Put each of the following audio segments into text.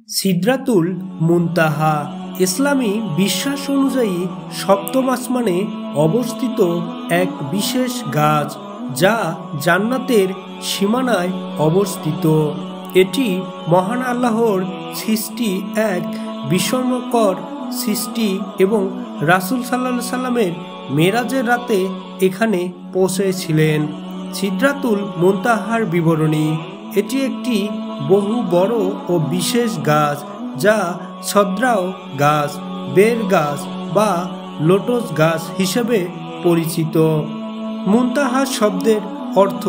সিদরাতুল মুনতাহা ইসলামী বিশ্বাস অনুযায়ী সপ্তম আসমানে অবস্থিত এক বিশেষ গাছ, যা জান্নাতের সীমানায় অবস্থিত। এটি মহান আল্লাহর সৃষ্টি, এক বিস্ময়কর সৃষ্টি, এবং রাসূল সাল্লাল্লাহু সাল্লামের মেরাজের রাতে এখানে পৌঁছেছিলেন। সিদরাতুল মুনতাহার বিবরণী: এটি একটি বহু বড় ও বিশেষ গাছ, যা ছদ্রাও গাছ, বের গাছ বা লোটস গাছ হিসেবে পরিচিত। মুনতাহা শব্দের অর্থ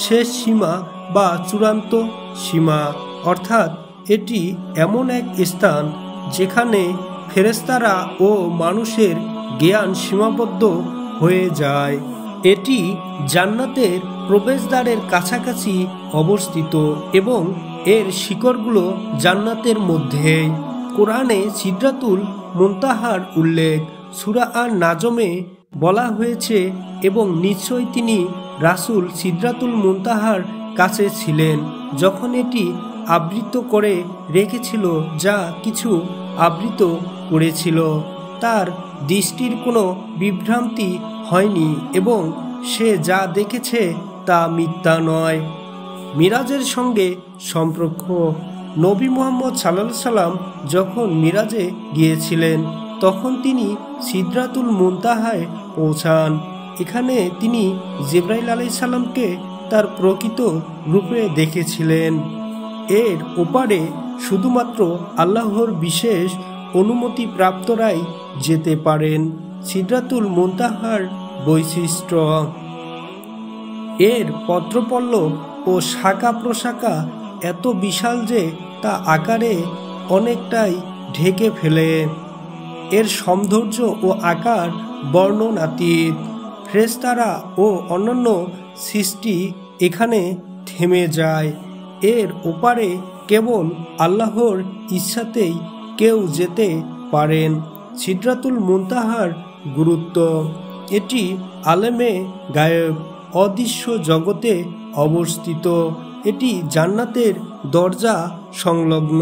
শেষ সীমা বা চূড়ান্ত সীমা, অর্থাৎ এটি এমন এক স্থান যেখানে ফেরেশতারা ও মানুষের জ্ঞান সীমাবদ্ধ হয়ে যায়। এটি জান্নাতের প্রবেশদ্বারের কাছাকাছি অবস্থিত এবং এর শিকড়গুলো জান্নাতের মধ্যে। কোরআনে সিদরাতুল মুনতাহার উল্লেখ সূরা আন-নাজমে বলা হয়েছে, এবং নিশ্চয়ই তিনি রাসূল সিদরাতুল মুনতাহার কাছে ছিলেন যখন এটি আবৃত করে রেখেছিল যা কিছু আবৃত করেছিল। তার দৃষ্টির কোনো বিভ্রান্তি হয়নি এবং সে যা দেখেছে তা মিথ্যা নয়। মিরাজের সঙ্গে সম্পর্ক: নবী মুহাম্মদ সাল্লাল্লাহু আলাইহি সাল্লাম যখন মিরাজে গিয়েছিলেন তখন তিনি সিদরাতুল মুনতাহায় পৌঁছান। এখানে তিনি জিবরাইল আলাইহিস সালামকে তার প্রকৃত রূপে দেখেছিলেন। এর ওপারে শুধুমাত্র আল্লাহর বিশেষ অনুমতিপ্রাপ্তরাই যেতে পারেন। সিদরাতুল মুনতাহার বৈশিষ্ট্য: এর পত্রপল্লব ও শাখা প্রশাখা এত বিশাল যে তা আকারে অনেকটাই ঢেকে ফেলে। এর সৌন্দর্য ও আকার বর্ণনাতীত। ফেরেশতারা ও অন্যান্য সৃষ্টি এখানে থেমে যায়। এর ওপারে কেবল আল্লাহর ইচ্ছাতেই কেউ যেতে পারেন। সিদরাতুল মুনতাহার গুরুত্ব: এটি আলেমে গায়েব, অদৃশ্য জগতে অবস্থিত। এটি জান্নাতের দরজা সংলগ্ন।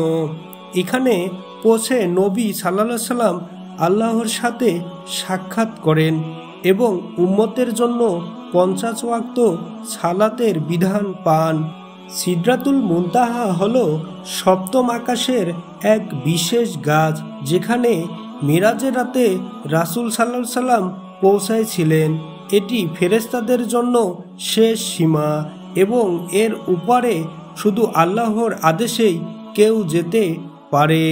এখানে পৌঁছে নবী সাল্লাল্লাহু আলাইহি সাল্লাম আল্লাহর সাথে সাক্ষাৎ করেন এবং উম্মতের জন্য 50 ওয়াক্ত সালাতের বিধান পান। সিদরাতুল মুনতাহা হল সপ্তম আকাশের এক বিশেষ গাছ, যেখানে মিরাজের রাতে রাসূল সাল্লাল্লাহু আলাইহি সাল্লাম পৌঁছাইছিলেন। এটি ফেরেশতাদের জন্য শেষ সীমা এবং এর উপরে শুধু আল্লাহর আদেশেই কেউ যেতে পারে।